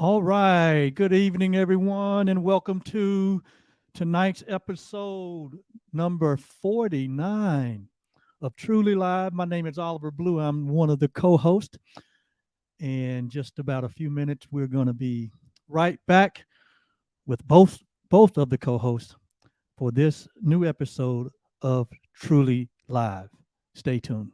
All right. Good evening, everyone, and welcome to tonight's episode number 49 of Truly Live. My name is Oliver Blue. I'm one of the co hosts. And just about a few minutes, we're going to be right back with both of the co hosts for this new episode of Truly Live. Stay tuned.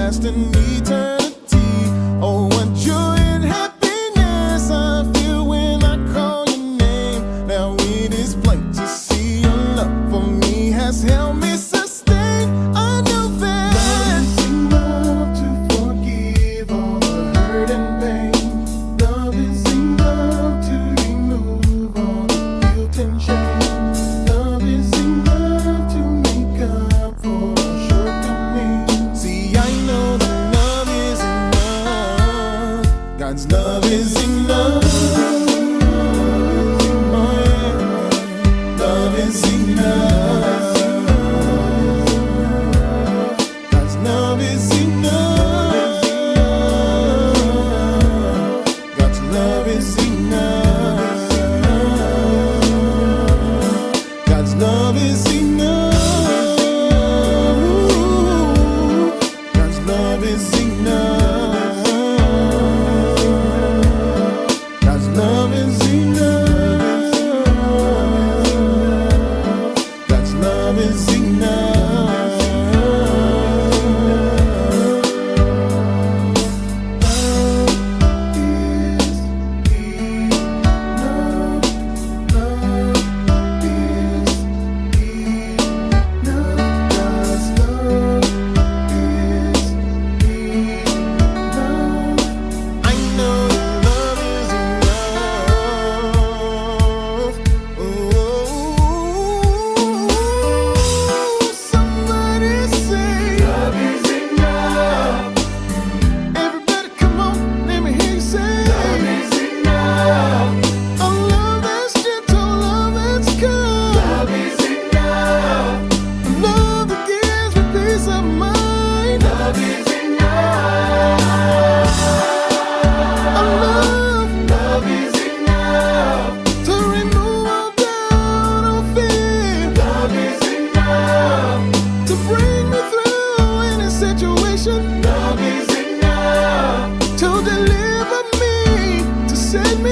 Lasting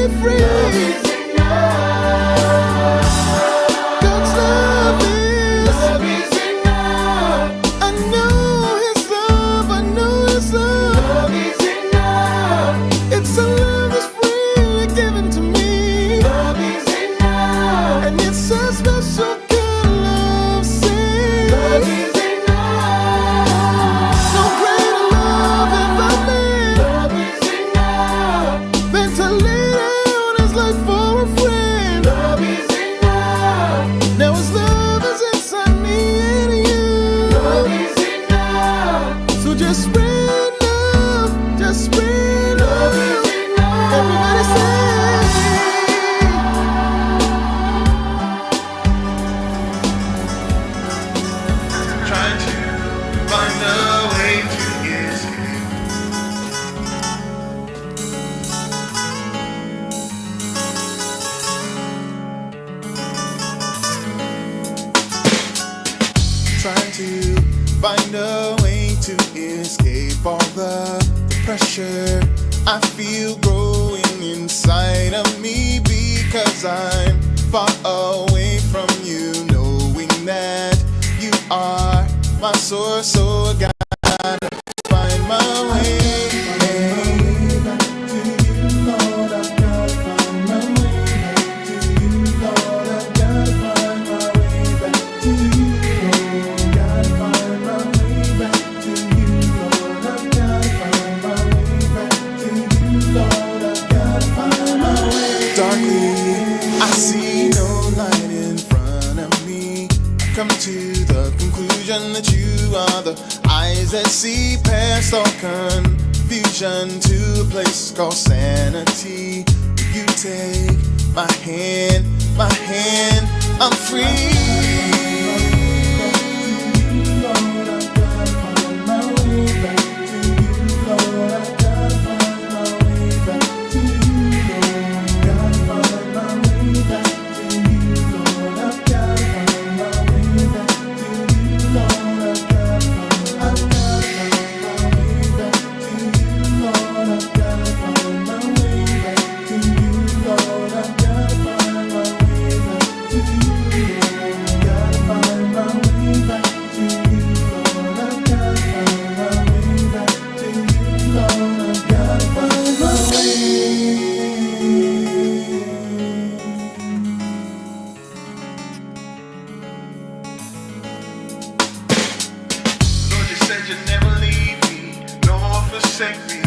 me free. Love is enough. God's love is enough. I know His love, I know His love. Love is enough. It's a love that's freely given to me. Love is enough. And it's a special kind of love. Say, love is enough. No greater love have I lived. Love is enough. Than to lay down His life for a friend. Love is enough. Now His love is inside me and you. Love is enough. So just spread love, just spread love. Everybody say, trying to find a way to escape. Trying to find a way to escape all the pressure I feel growing inside of me, because I'm far away from you, knowing that you are my source. So I gotta find my way back to you, Lord. I gotta find my way back to you, Lord. I gotta find my way back to you, Lord. Gotta find my way back to you, Lord. I gotta find my way back to you, Lord. I gotta find my way. Darkly, I see no light in front of me. I come to the conclusion that you are the eyes that see past all confusion to a place called sanity. You take my hand, I'm free. Lord, I gotta find my way back to you, Lord. I gotta find my way back to you, Lord. Gotta find my way back to you, Lord. I gotta find my way back to you, Lord. I gotta find my way back to you, Lord. I gotta find my way back to you, Lord. I gotta find my way back to you, Lord. Gotta find my way back to you, Lord. I gotta find my way back to you, Lord. I gotta find my way. Lord, you said you'd never leave me, nor forsake me,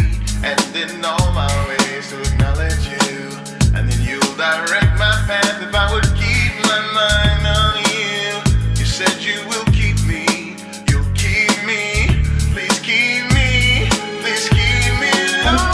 and in all my ways to acknowledge you, and then you'll direct my path if I would keep my mind on you. You said you will keep me, you'll keep me, please keep me, please keep me, Lord.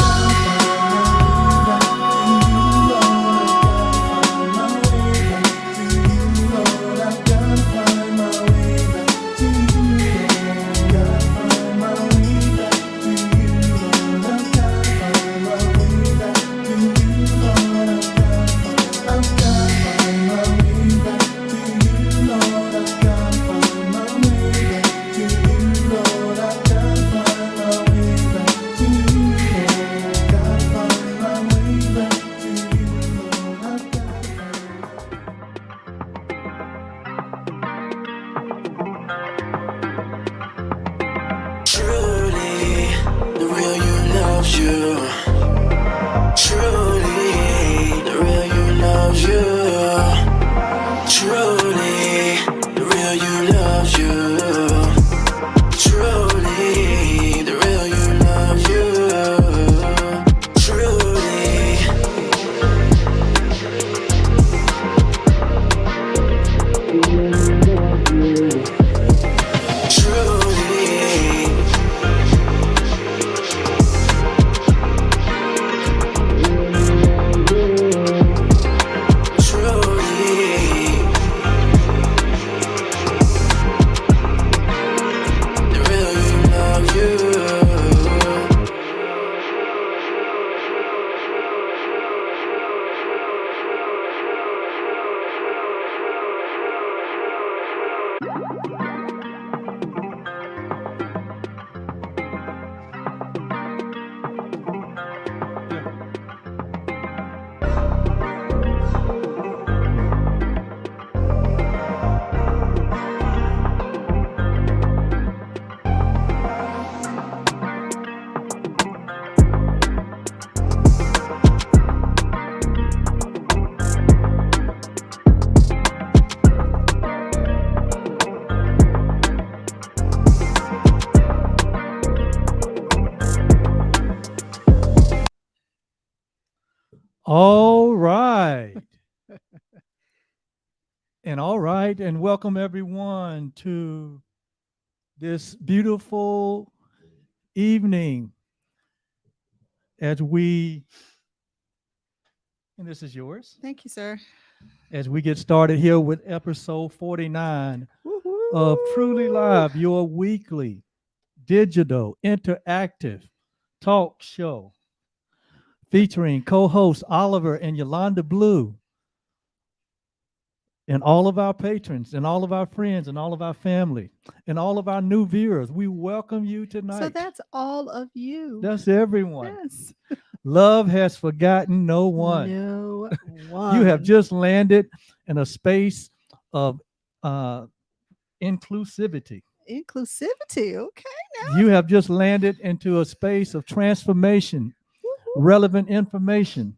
Truly, the real you loves you. Truly, the real you loves you. Truly, the real you loves you. Truly, the real you loves you. Truly. Truly. All right. And welcome everyone to this beautiful evening as we, and this is yours, Thank you, sir. as we get started here with episode 49 of Truly Woo-hoo. Live, your weekly digital interactive talk show featuring co-hosts Oliver and Yolanda Blue and all of our patrons and all of our friends and all of our family and all of our new viewers. We welcome you tonight. So that's all of you. That's everyone. Yes. Love has forgotten no one. No one. You have just landed in a space of inclusivity. Inclusivity. Okay. Now. You have just landed into a space of transformation, Woo-hoo. relevant information,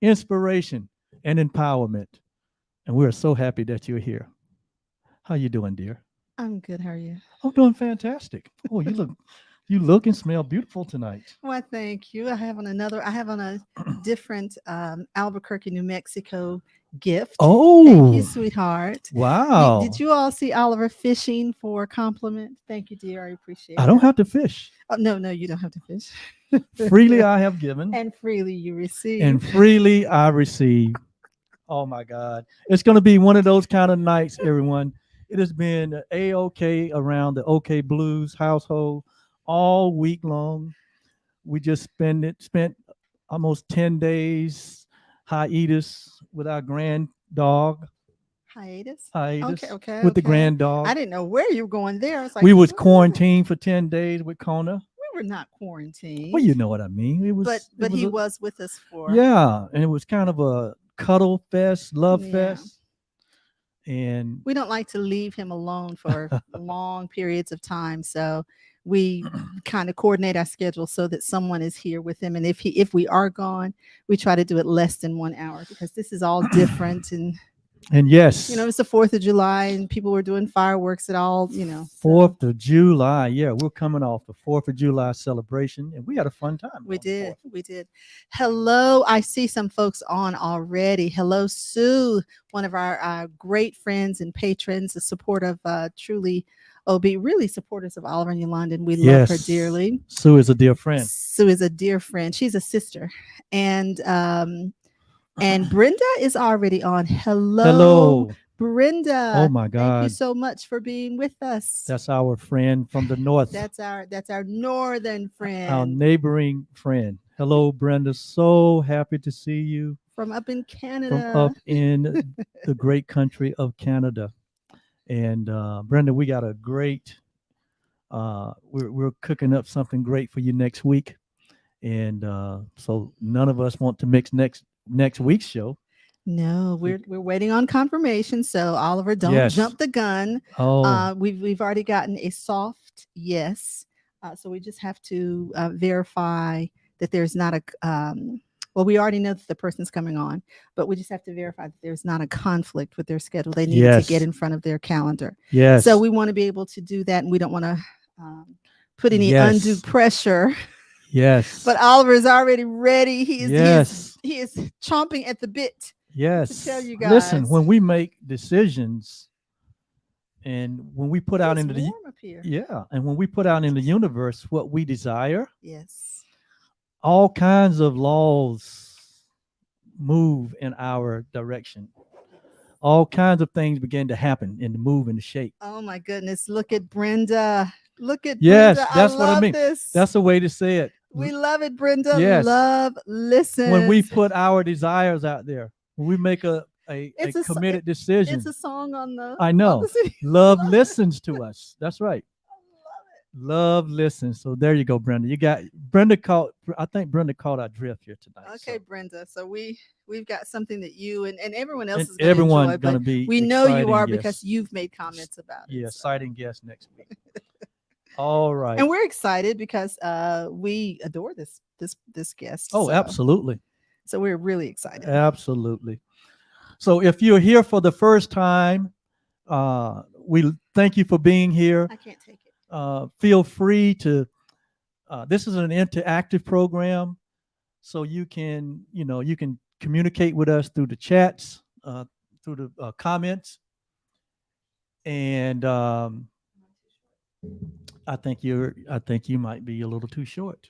inspiration, and empowerment. And we're so happy that you're here. How you doing, dear? I'm good. How are you? I'm doing fantastic. Oh, you look and smell beautiful tonight. Well, thank you. I have on a different Albuquerque, New Mexico gift. Oh, Thank you, sweetheart. wow. Did you all see Oliver fishing for a compliment? Thank you, dear. I appreciate it. I don't have to fish. Oh, no, you don't have to fish. Freely I have given, And freely you receive. and freely I receive. Oh my God. It's going to be one of those kind of nights, everyone. It has been A-OK around the OK Blues household all week long. We just spent almost 10 days hiatus with our grand dog. Hiatus? Hiatus Okay. with the grand dog. I didn't know where you were going there. I was like, We was "What?" quarantined for 10 days with Kona. We were not quarantined. Well, you know what I mean. It was, but it he a- was with us for Yeah, and it was kind of a cuddle fest, love Yeah. fest. And We don't like to leave him alone for long periods of time, so we kind of coordinate our schedule so that someone is here with him. And if we are gone, we try to do it less than 1 hour because this is all different. And yes, it's the 4th of July and people were doing fireworks at all. So 4th of July. Yeah, we're coming off the 4th of July celebration, and we had a fun time. We on the did. 4th. We did. Hello. I see some folks on already. Hello, Sue, one of our great friends and patrons, a support of Truly OB, really supporters of Oliver and Yolanda, and we love her Yes. dearly. Sue is a dear friend. Sue is a dear friend. She's a sister. And Brenda is already on. Hello. Brenda. Oh my Thank you God. so much for being with us. That's our friend from the north. That's our northern friend. Our neighboring friend. Hello, Brenda. So happy to see you From up in from Canada. up in the great country of Canada. And Brenda, we got a great. We're cooking up something great for you next week, and so none of us want to mix next week's show. No, we're waiting on confirmation. So Oliver, don't Yes. jump the gun. Oh, We've already gotten a soft yes. So we just have to verify that there's not a well, we already know that the person's coming on, but we just have to verify that there's not a conflict with their schedule. They need Yes. to get in front of their calendar. yes. So we want to be able to do that, and we don't want to put any Yes. undue pressure. Yes. But Oliver is already ready. Yes. He is chomping at the bit. Yes. tell you Listen, guys. when we make decisions, and when we put out It's into the warm up here. and when we put out in the universe what we desire, Yes. all kinds of laws move in our direction. All kinds of things begin to happen and to move and to shape. Oh my goodness. Look at Brenda. Look at Yes, Brenda. that's what I love mean. This. That's the way to say it. We love it, Brenda. Yes. Love, listen. When we put our desires out there, when we make a It's a so- committed decision, it's a song on the I on know. the CD. Love listens to us. That's right. I love it. Love listens. So there you go, Brenda. I think Brenda caught our drift here tonight. Okay, so. Brenda. So we've got something that you and everyone else And is going to everyone's enjoy, going to but be we know you exciting are guests. because you've made comments about it. Yeah, so. exciting guest next week. All right. And we're excited because we adore this guest. Oh, so, absolutely. So we're really excited. Absolutely. So if you're here for the first time, we thank you for being here. I can't take it. Feel free to, this is an interactive program. so you can communicate with us through the chats, through the comments, and I think you might be a little too short.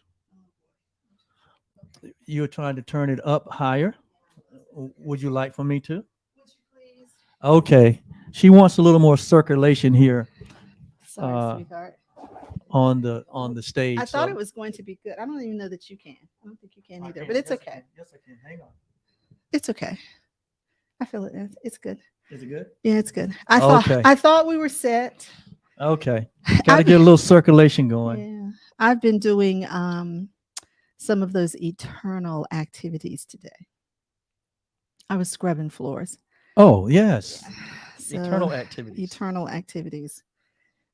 You're trying to turn it up higher. Would you like for me to? Okay. She wants a little more circulation here Sorry, uh, sweetheart. on the stage. I thought it was going to be good. I don't even know that you can. I don't think you can either, but it's Yes, I okay. can. Yes, I can. Hang on. It's okay. I feel it. It's good. Is it good? Yeah, it's good. I thought we were set. Okay. Got to get a little circulation going. Yeah. I've been doing some of those eternal activities today. I was scrubbing floors. Oh, yes. So, Eternal activities. Eternal activities.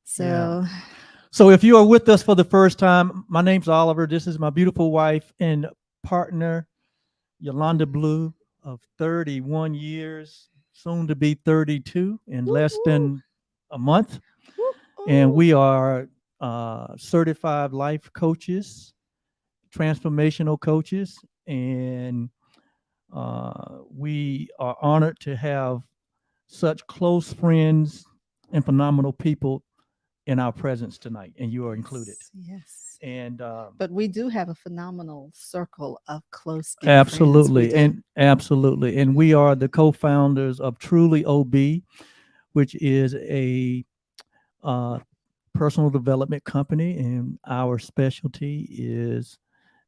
So Yeah. So if you are with us for the first time, my name's Oliver. This is my beautiful wife and partner, Yolanda Blue, of 31 years, soon to be 32 in less than a month. And we are certified life coaches, transformational coaches, and we are honored to have such close friends and phenomenal people in our presence tonight, and you are included. Yes. And But we do have a phenomenal circle of close dear friends. We absolutely, do. and absolutely, and we are the co-founders of Truly OB, which is a personal development company, and our specialty is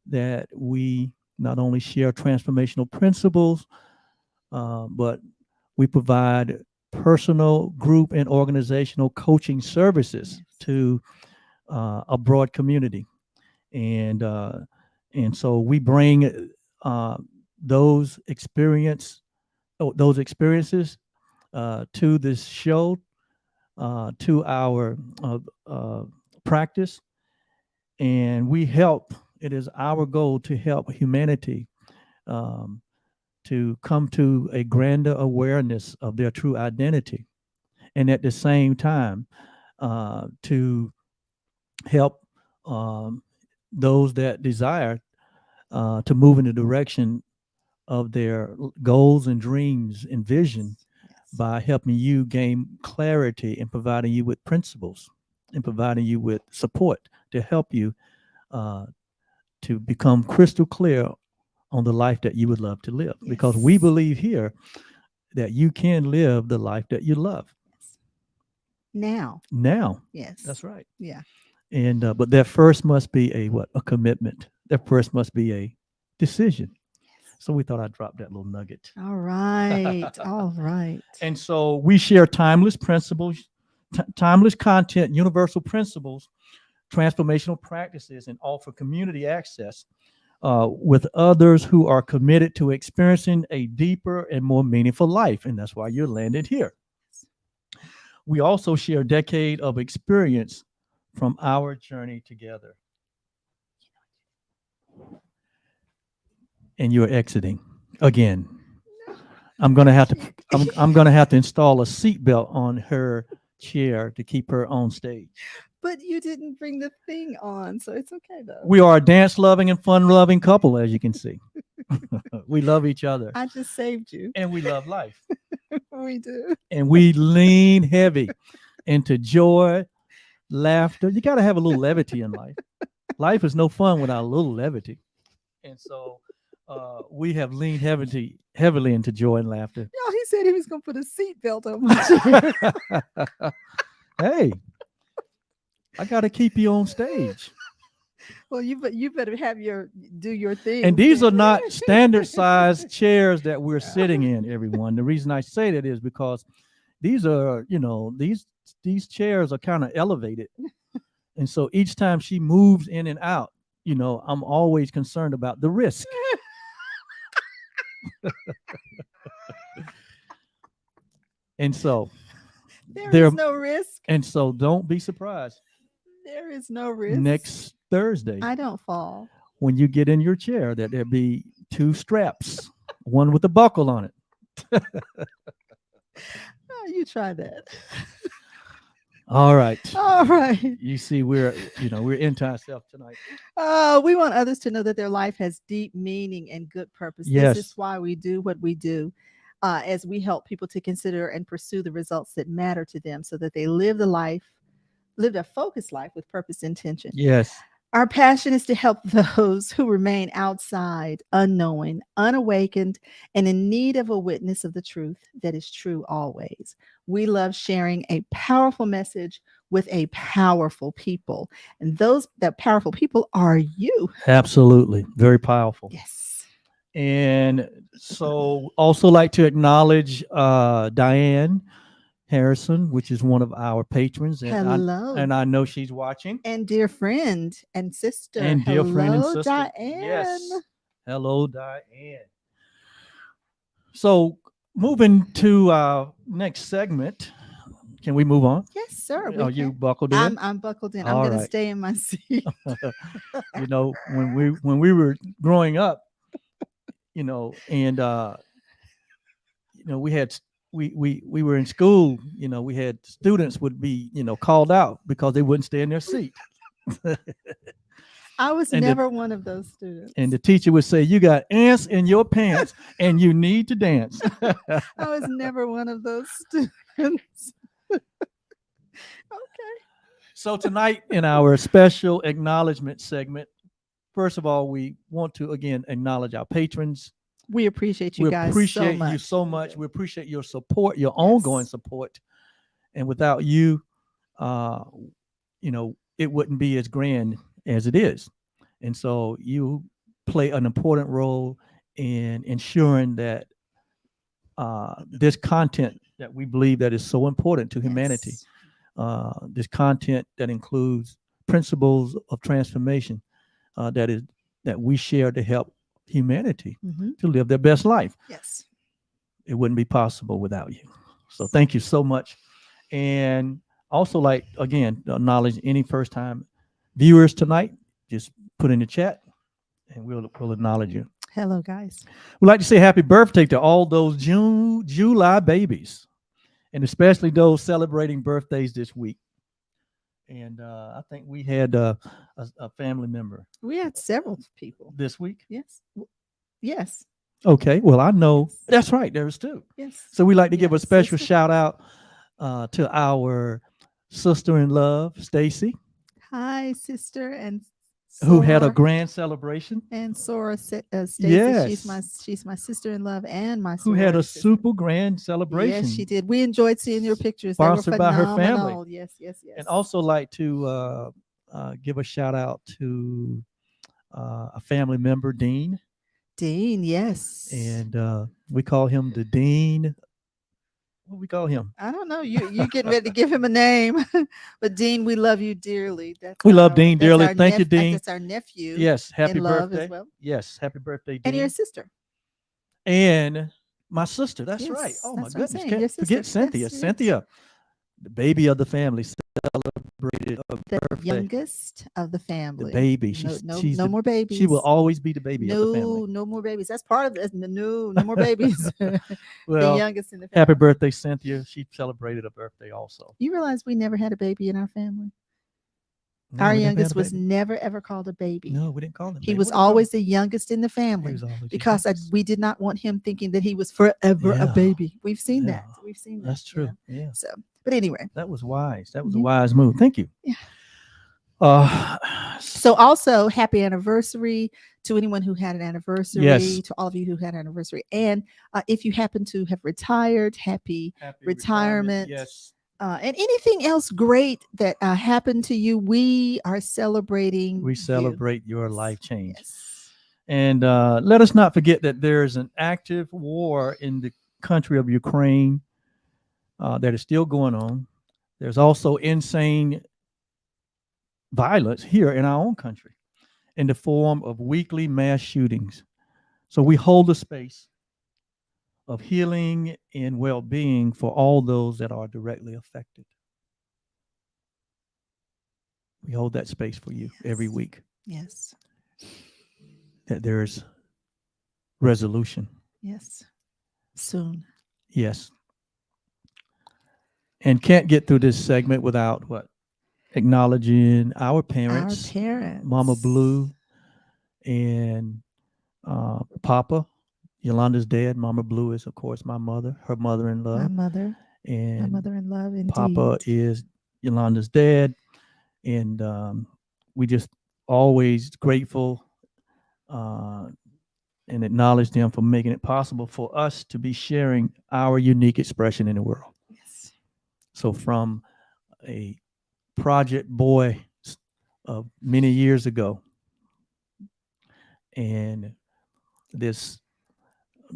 that we not only share transformational principles, but we provide personal, group, and organizational coaching services to a broad community, and so we bring those those experiences to this show, to our practice, and we help. It is our goal to help humanity um, to come to a grander awareness of their true identity, and at the same time to help those that desire to move in the direction of their goals and dreams and vision by helping you gain clarity and providing you with principles and providing you with support to help you to become crystal clear on the life that you would love to live. Because we believe here that you can live the life that you love. Now. Yes. That's right. Yeah. And but there first must be a commitment. There first must be a decision. So we thought I'd drop that little nugget. All right. All right. And so we share timeless principles, timeless content, universal principles, transformational practices, and offer community access with others who are committed to experiencing a deeper and more meaningful life. And that's why you're landed here. We also share a decade of experience from our journey together. And you're exiting again. I'm gonna have to. I'm gonna have to install a seatbelt on her chair to keep her on stage. But you didn't bring the thing on, so it's okay though. We are a dance-loving and fun-loving couple, as you can see. We love each other. I just saved you. And we love life. We do. And we lean heavy into joy, laughter. You got to have a little levity in life. Life is no fun without a little levity. And so we have leaned heavily into joy and laughter. No, he said he was going to put a seatbelt on my chair. Hey, I got to keep you on stage. Well, you better do your thing. And these are not standard size chairs that we're sitting in, everyone. The reason I say that is because these are, these chairs are kind of elevated. And so each time she moves in and out, I'm always concerned about the risk. And so there is no risk. And so don't be surprised. There is no risk. Next Thursday, I don't fall. When you get in your chair, that there be 2 straps, one with a buckle on it. Oh, you try that. All right. All right. You see, we're into ourselves tonight. We want others to know that their life has deep meaning and good purpose. This is Yes. why we do what we do, as we help people to consider and pursue the results that matter to them so that they live a focused life with purpose and intention. Yes. Our passion is to help those who remain outside, unknowing, unawakened, and in need of a witness of the truth that is true always. We love sharing a powerful message with a powerful people. And those that powerful people are you. Absolutely. Very powerful. Yes. And so also like to acknowledge Diane Harrison, which is one of our patrons. Hello. And I know she's watching. And dear friend and sister. And dear friend and Hello, sister. Diane. Yes. Hello, Diane. So moving to our next segment. Can we move on? Yes, sir. Are you buckled in? I'm buckled in. All I'm gonna right. stay in my seat. You know, when we were growing up, you know, and you know, we were in school, you know, we had students would be, you know, called out because they wouldn't stay in their seat. I was And never one of those students. And the teacher would say, "You got ants in your pants and you need to dance." I was never one of those students. Okay. So tonight in our special acknowledgement segment, first of all, we want to again acknowledge our patrons. We appreciate you We guys appreciate so much. you so much. We appreciate your support, your ongoing support. And without you, you know, it wouldn't be as grand as it is. And so you play an important role in ensuring that this content that we believe that is so important to humanity, this content that includes principles of transformation, that we share to help humanity to live their best life. Yes. It wouldn't be possible without you. So thank you so much. And also, like, again, acknowledge any first time viewers tonight. Just put in the chat and we'll acknowledge you. Hello, guys. We'd like to say happy birthday to all those July babies, and especially those celebrating birthdays this week. And I think we had a family member. We had several people this week. Yes. Yes. Okay. Well, I know that's right. There's two. Yes. So we like to give a Yes, special sister. shout out to our sister in love, Stacy, Hi, sister, and who had a Sora. grand celebration. And Sora, Stacy. Yes. She's my sister in love and my Who had a sorority sister. super grand celebration. Yes, she did. We enjoyed seeing your pictures. Sponsored They were by her phenomenal. family. Yes, yes, yes. And also like to give a shout out to a family member, Dean. Dean, yes. And we call him the Dean. What do we call him? I don't know. You getting ready to give him a name, but Dean, we love you dearly. We love Dean that's dearly. our Thank you, Dean. That's our nephew. Yes, happy in love birthday. as well. Yes, happy birthday, Dean. And your sister. And my sister. That's Yes, right. Oh my that's what I'm goodness. saying. Can't Your sister. forget Cynthia. Yes, yes. Cynthia, the baby of the family, celebrated a The birthday. youngest of the The family. baby. No, She's no more babies. She will always be the baby of the family. No more babies. That's part of it. No more babies. Well, the youngest in the family. happy birthday, Cynthia. She celebrated a birthday also. You realize we never had a baby in our family? No, Our we didn't have youngest a was baby. never ever called a baby. No, we didn't call him. He baby. was What did we call him? always the youngest in the He family was always the because youngest. we did not want him thinking that he was forever Yeah. a baby. We've seen Yeah. that. We've seen that. That's true. Yeah. Yeah. So, but anyway. That was wise. That was a Yeah. wise move. Thank you. Yeah. So So also happy anniversary to anyone who had an anniversary, Yes. to all of you who had an anniversary. And if you happen to have retired, happy retirement. Yes. and anything else great that happened to you, we are celebrating. We you. celebrate your life change. Yes. And let us not forget that there is an active war in the country of Ukraine that is still going on. There's also insane violence here in our own country in the form of weekly mass shootings. So we hold a space of healing and well-being for all those that are directly affected. We hold that space for you every week, Yes. that there's resolution. Yes. Soon. Yes. and can't get through this segment without what acknowledging our Our parents, Mama parents. Blue and Papa. Yolanda's dad. Mama Blue is, of course, my mother, her mother in My law, mother. My and mother in love, Papa indeed. is Yolanda's dad. And we just always grateful uh, and acknowledge them for making it possible for us to be sharing our unique expression in the world. Yes. So, from a project boy of many years ago, and this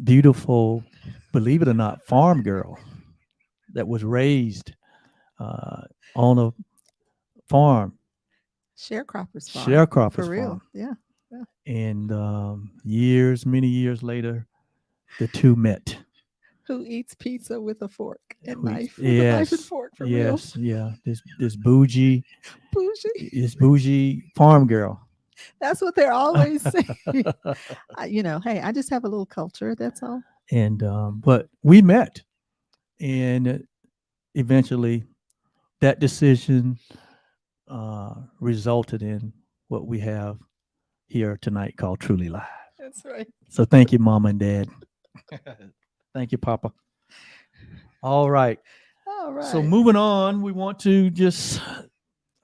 beautiful, believe it or not, farm girl that was raised uh, on a farm, Sharecroppers farm. For sharecroppers real. farm. Yeah. Yeah. And many years later, the two met. Who eats pizza with a fork and We, knife? With a knife and yes, fork, for real. yes, yeah. This bougie, Bougie. this bougie farm girl. That's what they're always saying. Hey, I just have a little culture. That's all. And but we met, and eventually that decision resulted in what we have here tonight called Truly Live. That's right. So thank you, Mama and Dad. Thank you, Papa. All right. All right. So moving on, we want to just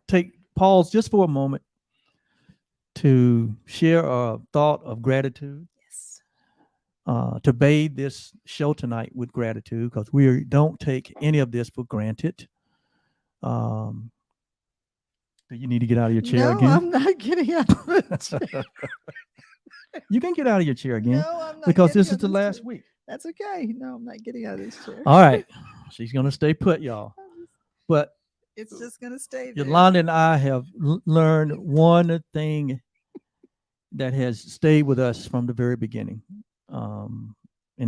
take pause just for a moment to share a thought of gratitude, Yes. to bathe this show tonight with gratitude, because we don't take any of this for granted. Um, do you need to get out of your chair No, again? I'm not getting out of the chair. You can get out of your chair again No, I'm not because getting this out is the of this last chair. week. That's okay. No, I'm not getting out of this chair. All right. She's going to stay put, y'all. But It's just gonna stay there. Yolanda and I have learned one thing that has stayed with us from the very beginning, and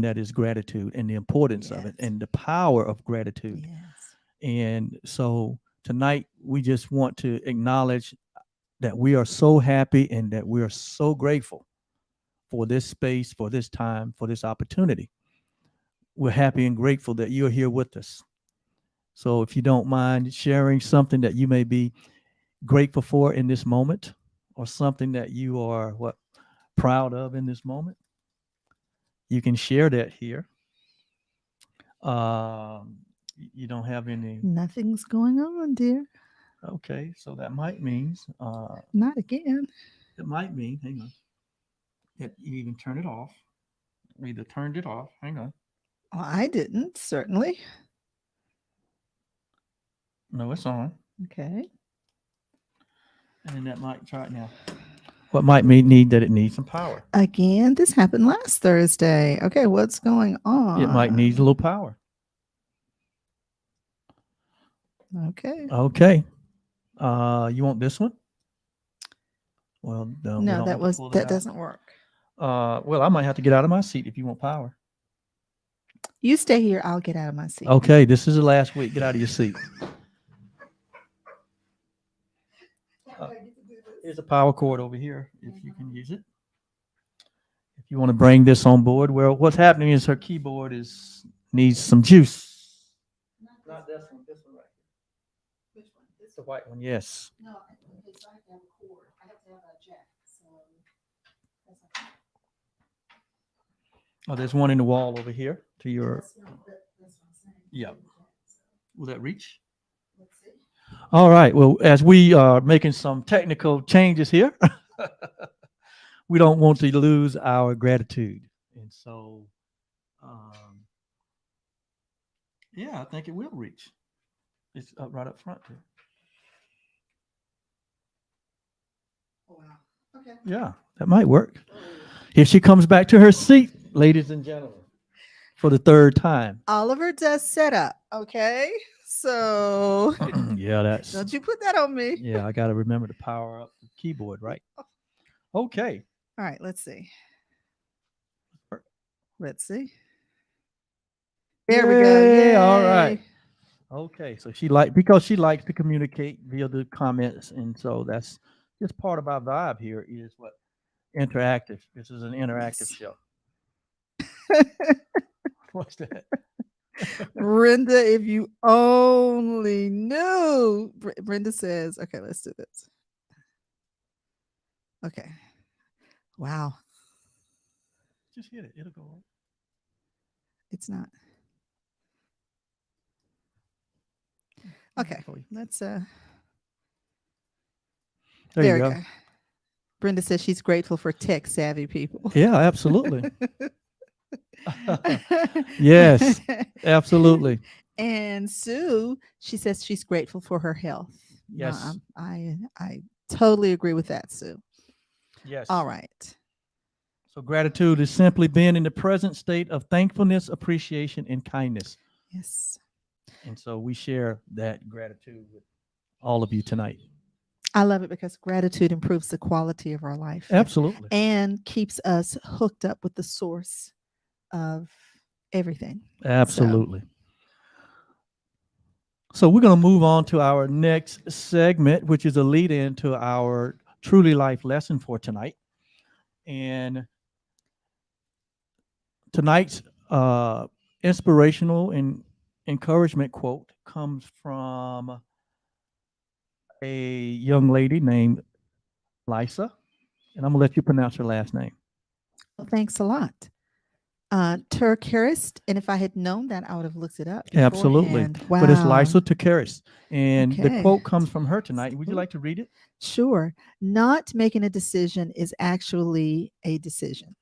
that is gratitude and the importance of it Yes. and the power of gratitude. Yes. And so tonight, we just want to acknowledge that we are so happy and that we are so grateful for this space, for this time, for this opportunity. We're happy and grateful that you're here with us. So if you don't mind sharing something that you may be grateful for in this moment, or something that you are proud of in this moment, you can share that here. You don't have any. Nothing's going on, dear. Okay, so that might means Not again. it might mean, hang on, that you even turn it off. We either turned it off. Hang on. Oh, I didn't, certainly. No, it's on. Okay. And that might try it now. What might need that it needs some power. Again, this happened last Thursday. Okay, what's going on? It might need a little power. Okay. Okay. You want this one? Well, no, we No, don't that have to was pull it that out. doesn't work. Well, I might have to get out of my seat if you want power. You stay here. I'll get out of my seat. Okay, this is the last week. Get out of your seat. Here's a power cord over here, if you can use it. If you want to bring this on board, well, what's happening is her keyboard needs some juice. Not this one right here. Which one? It's the white one, yes. No, it's I have to have a cord. I have to have a jack. So that's okay. Oh, there's one in the wall over here to your. That's what I'm saying. Yeah. Will that reach? Let's see. All right. Well, as we are making some technical changes here, we don't want to lose our gratitude. And so, yeah, I think it will reach. It's right up front there. Oh, wow. Okay. Yeah, that might work. Here she comes back to her seat, ladies and gentlemen, for the third time. Oliver does setup. Okay. So Yeah, that's. don't you put that on me. Yeah, I got to remember to power up the keyboard, right? Okay. All right, let's see. Let's see. There we go. Yay, all Yay. right. Okay, so because she likes to communicate via the comments, and so that's just part of our vibe here is what interactive. This is an interactive Yes. show. What's that? Brenda, if you only knew. Brenda says, okay, let's do this. Okay. Wow. Just hit it. It'll go on. It's not. I'll do Okay. it for you. Let's There there you we go. go. Brenda says she's grateful for tech savvy people. Yeah, absolutely. Yes, absolutely. And Sue, she says she's grateful for her health. Yes. I totally agree with that, Sue. Yes. All right. So gratitude is simply being in the present state of thankfulness, appreciation, and kindness. Yes. And so we share that gratitude with all of you tonight. I love it because gratitude improves the quality of our life Absolutely. and keeps us hooked up with the source of everything. Absolutely. So we're going to move on to our next segment, which is a lead in to our Truly Life lesson for tonight. And tonight's inspirational and encouragement quote comes from a young lady named Lisa, and I'm gonna let you pronounce her last name. Well, thanks a lot. Turkarist, and if I had known that, I would have looked it up Absolutely, beforehand. Wow. but it's Lisa Takaris, and the Okay. quote comes from her tonight. Would you like to read it? Sure. Not making a decision is actually a decision.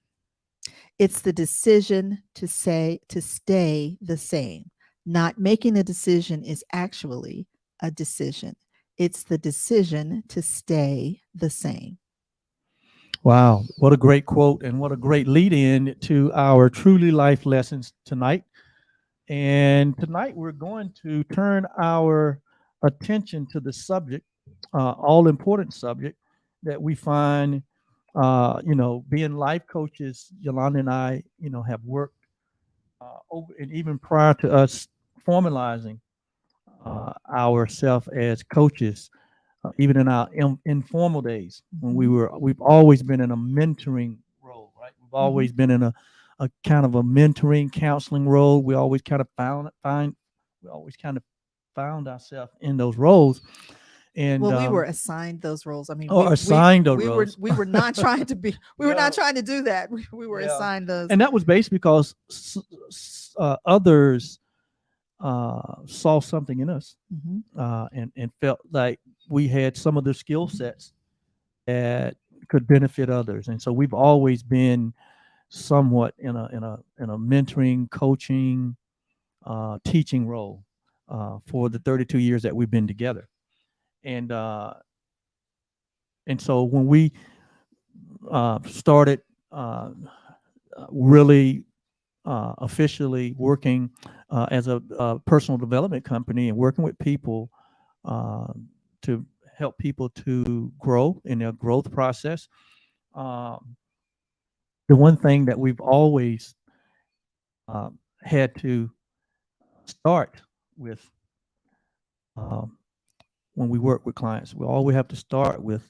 It's the decision to stay the same. Not making a decision is actually a decision. It's the decision to stay the same. Wow, what a great quote, and what a great lead in to our Truly Life lessons tonight. And tonight we're going to turn our attention to the subject, all important subject that we find, being life coaches. Yolanda and I, have worked over, and even prior to us formalizing ourselves as coaches, even in our informal days when we've always been in a mentoring role, right? We've always been in a kind of a mentoring counseling role. We always kind of found ourselves in those roles. And well, we were assigned those roles. I mean, assigned those roles. We were not trying to be. We were not trying to do that. We were assigned those. And that was based because others saw something in us, and felt like we had some of the skill sets that could benefit others. And so we've always been somewhat in a mentoring, coaching, teaching role for the 32 years that we've been together. And so when we started really officially working as a personal development company and working with people to help people to grow in their growth process. The one thing that we've always had to start with when we work with clients, we always have to start with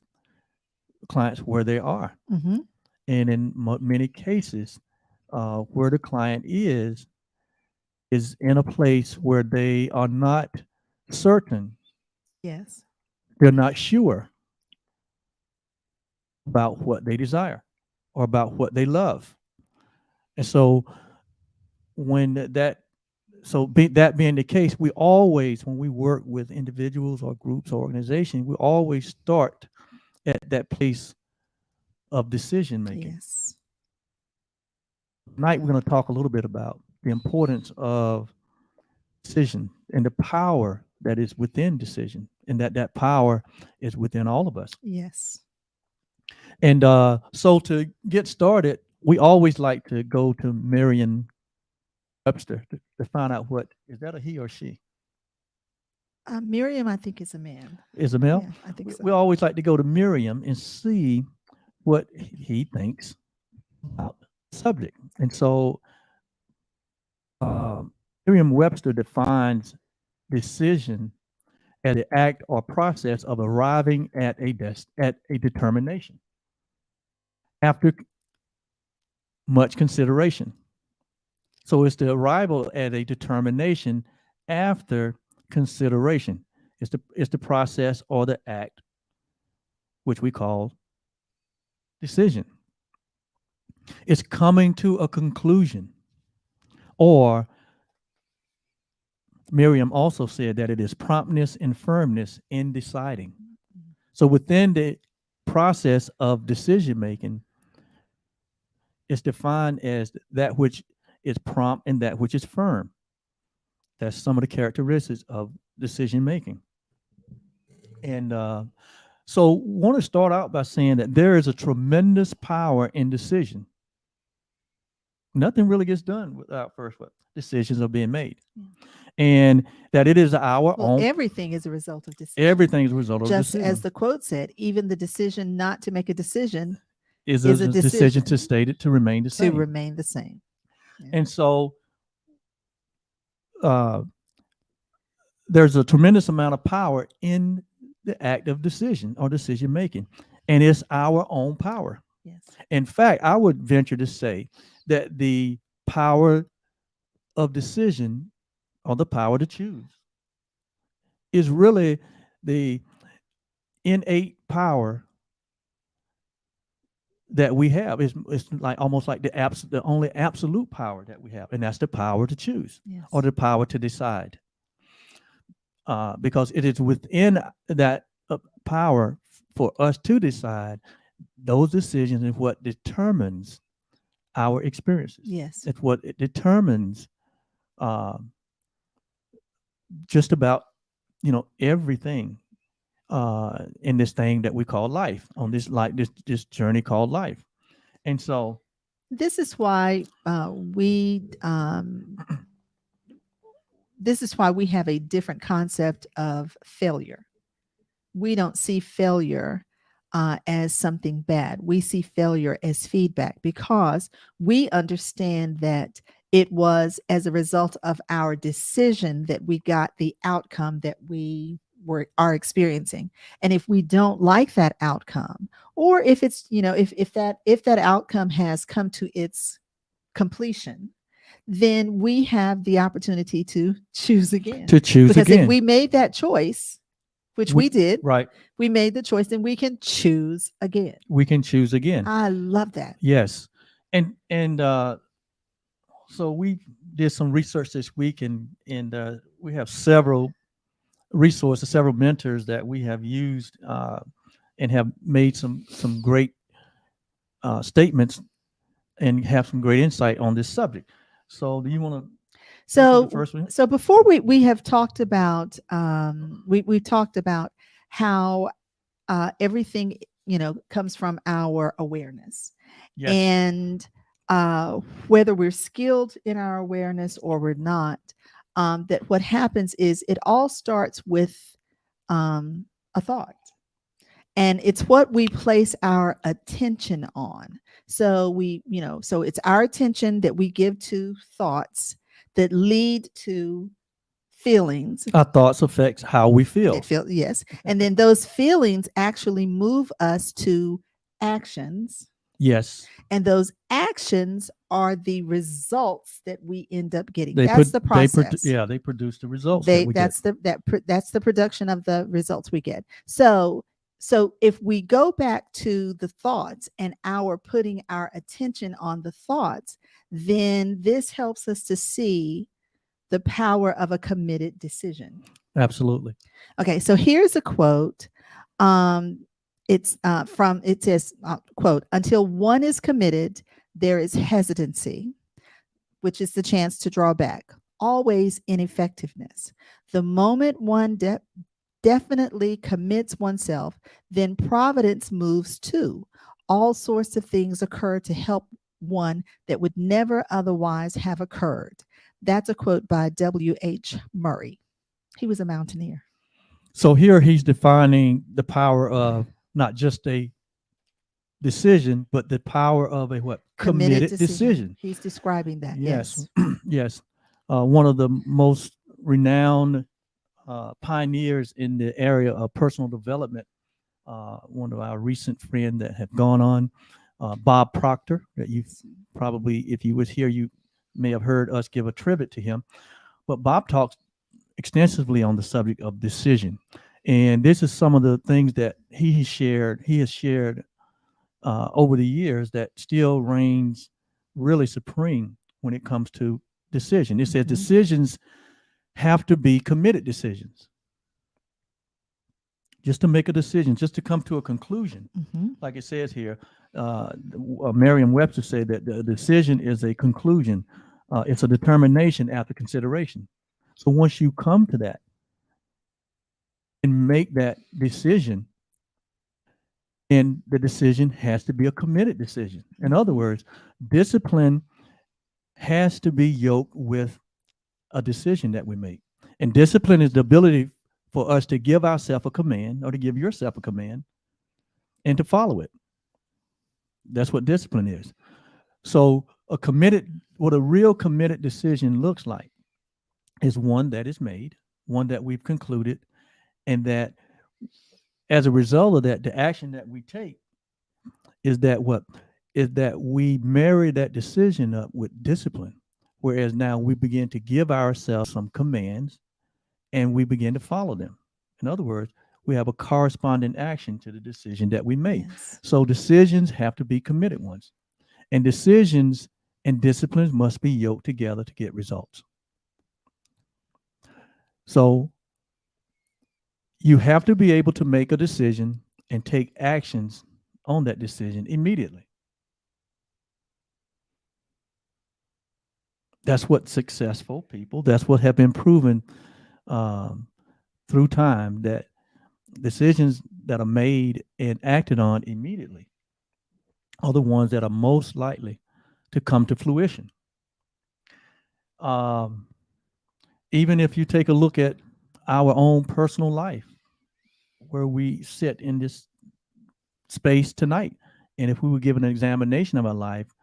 clients where they are. And in many cases, where the client is in a place where they are not certain. Yes. They're not sure about what they desire or about what they love. And so that being the case, we always, when we work with individuals or groups or organizations, we always start at that place of decision making. Yes. Tonight, we're going to talk a little bit about the importance of decision and the power that is within decision, and that power is within all of us. Yes. And so to get started, we always like to go to Merriam-Webster to find out what is that, a he or she? Miriam, I think, is a man. Is a male? Yeah, I think so. We always like to go to Miriam and see what he thinks about the subject. And so Merriam-Webster defines decision as the act or process of arriving at a determination after much consideration. So it's the arrival at a determination after consideration. It's the process or the act which we call decision. It's coming to a conclusion. Or Miriam also said that it is promptness and firmness in deciding. So within the process of decision making, it's defined as that which is prompt and that which is firm. That's some of the characteristics of decision making. And so, want to start out by saying that there is a tremendous power in decision. Nothing really gets done without first what decisions are being made, and that it is our Well, own. everything is a result of decision. Everything is a result of Just decision. as the quote said, even the decision not to make a decision is is a a decision to decision state it to remain the to same. remain the same. And so, there's a tremendous amount of power in the act of decision or decision making, and it's our own power. Yes. In fact, I would venture to say that the power of decision or the power to choose is really the innate power that we have. It's like almost like the only absolute power that we have, and that's the power to choose Yes. or the power to decide. Because it is within that power for us to decide. Those decisions is what determines our experiences. Yes. It's what it determines just about everything in this thing that we call life, on this journey called life. And so This is why this is why we have a different concept of failure. We don't see failure as something bad. We see failure as feedback because we understand that it was as a result of our decision that we got the outcome that we are experiencing. And if we don't like that outcome, or if it's, if that outcome has come to its completion, then we have the opportunity to choose again. Because if we made that choice, which we did, right, we made the choice, then we can choose again. We can choose again. I love that. Yes. And so we did some research this week, and we have several resources, several mentors that we have used and have made some great statements and have some great insight on this subject. So do you want to? So before we have talked about we've talked about how everything comes from our awareness. Yes. And whether we're skilled in our awareness or we're not, that what happens is it all starts with a thought. And it's what we place our attention on. So so it's our attention that we give to thoughts that lead to feelings. Our thoughts affect how we feel. Yes. And then those feelings actually move us to actions. Yes. And those actions are the results that we end up getting. That's the process. They produce the results. That's the production of the results we get. So if we go back to the thoughts and our putting our attention on the thoughts, then this helps us to see the power of a committed decision. Absolutely. Okay, so here's a quote. It says, quote, "Until one is committed, there is hesitancy, which is the chance to draw back, always ineffectiveness. The moment one definitely commits oneself, then providence moves too. All sorts of things occur to help one that would never otherwise have occurred." That's a quote by W.H. Murray. He was a mountaineer. So here he's defining the power of not just a decision, but the power of a what? Committed decision. He's describing that. Yes. Yes. One of the most renowned pioneers in the area of personal development, one of our recent friends that have gone on, Bob Proctor, that you've probably, if you was here, you may have heard us give a tribute to him. But Bob talks extensively on the subject of decision. And this is some of the things that he has shared over the years that still reigns really supreme when it comes to decision. It says decisions have to be committed decisions. Just to make a decision, just to come to a conclusion. Like it says here, Merriam-Webster said that the decision is a conclusion. It's a determination after consideration. So once you come to that and make that decision, and the decision has to be a committed decision. In other words, discipline has to be yoked with a decision that we make. And discipline is the ability for us to give ourselves a command, or to give yourself a command, and to follow it. That's what discipline is. So what a real committed decision looks like is one that is made, one that we've concluded, and that as a result of that, the action that we take is that we marry that decision up with discipline. Whereas now we begin to give ourselves some commands and we begin to follow them. In other words, we have a corresponding action to the decision that we made. Yes. So decisions have to be committed ones. And decisions and disciplines must be yoked together to get results. So you have to be able to make a decision and take actions on that decision immediately. That's what successful people, that's what have been proven through time, that decisions that are made and acted on immediately are the ones that are most likely to come to fruition. Even if you take a look at our own personal life, where we sit in this space tonight, and if we were given an examination of our life,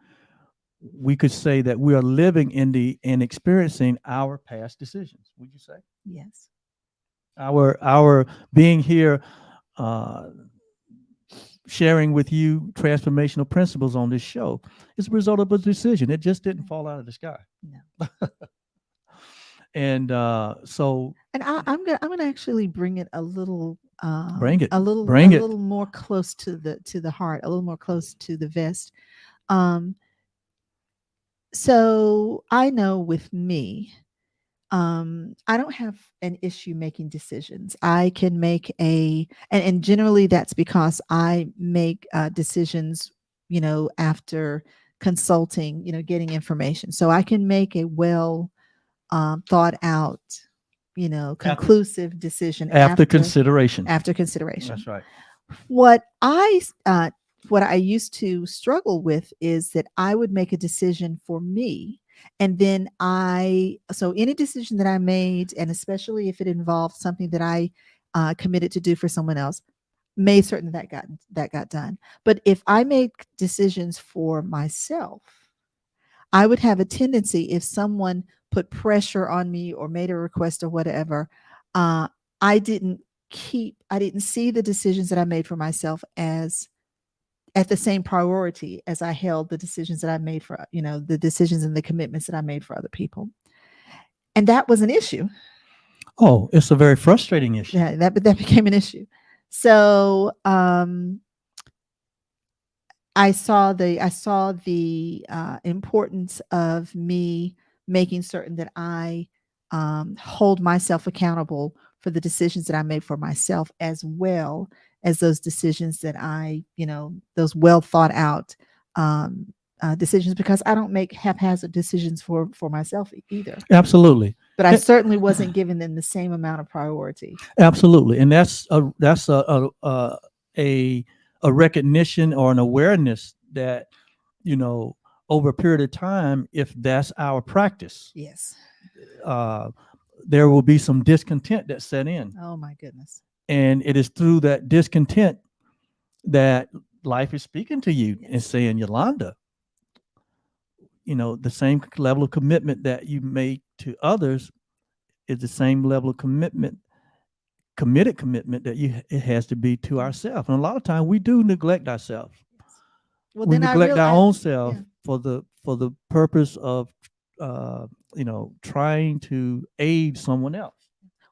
we could say that we are living and experiencing our past decisions. Would you say? Yes. Our being here, sharing with you transformational principles on this show is a result of a decision. It just didn't fall out of the sky. No. And so, And I'm gonna actually bring it a little Bring it. a little Bring a it. little more close to the heart, a little more close to the vest. Um, so I know with me, I don't have an issue making decisions. I can make and generally that's because I make decisions, after consulting, getting information. So I can make a well thought out, conclusive decision after consideration. after consideration. That's right. What I used to struggle with is that I would make a decision for me, and then so any decision that I made, and especially if it involved something that I committed to do for someone else, made certain that got done. But if I made decisions for myself, I would have a tendency, if someone put pressure on me or made a request or whatever, I didn't see the decisions that I made for myself as at the same priority as I held the decisions that I made for, the decisions and the commitments that I made for other people. And that was an issue. Oh, it's a very frustrating issue. Yeah, that became an issue. So I saw the importance of me making certain that I hold myself accountable for the decisions that I made for myself, as well as those decisions that those well thought out decisions, because I don't make haphazard decisions for myself either. Absolutely. But I certainly wasn't giving them the same amount of priority. Absolutely. And that's a recognition or an awareness that, over a period of time, if that's our practice, Yes. There will be some discontent that set in. Oh my goodness. And it is through that discontent that life is speaking to you and saying, Yaulanda, the same level of commitment that you make to others is the same level of committed commitment that it has to be to ourselves. And a lot of times we do neglect ourselves. Well, We then neglect our own self yeah. for the purpose of uh, trying to aid someone else.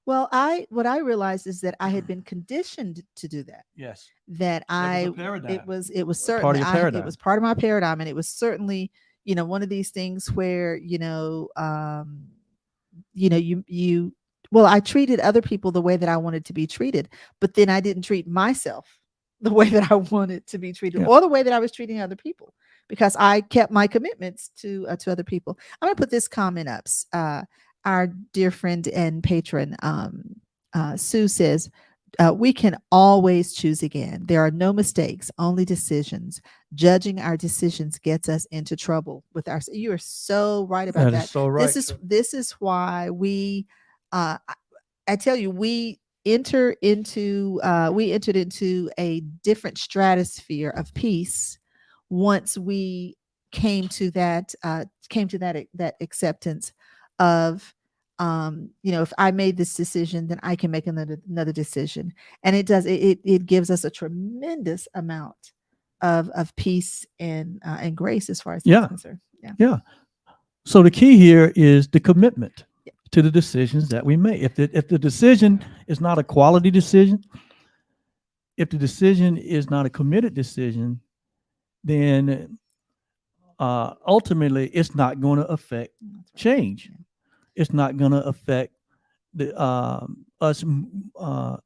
Well, what I realized is that I had been conditioned to do that. Yes, That it was a I paradigm, it was a part certainly of your it paradigm. was part of my paradigm, and it was certainly, one of these things where, you well, I treated other people the way that I wanted to be treated, but then I didn't treat myself the way that I wanted to be treated, Yeah. or the way that I was treating other people, because I kept my commitments to other people. I'm going to put this comment up. Our dear friend and patron, Sue, says, we can always choose again. There are no mistakes, only decisions. Judging our decisions gets us into trouble with our. You are so right about That is that. so right. This is why we. I tell you, we entered into a different stratosphere of peace once we came to that acceptance of, if I made this decision, then I can make another decision. And it gives us a tremendous amount of peace and grace as far as that's Yeah, concerned. Yeah. yeah. So the key here is the commitment Yeah. to the decisions that we make. If the decision is not a quality decision, if the decision is not a committed decision, then ultimately it's not going to affect That's right. change. Yeah. It's not going to affect the us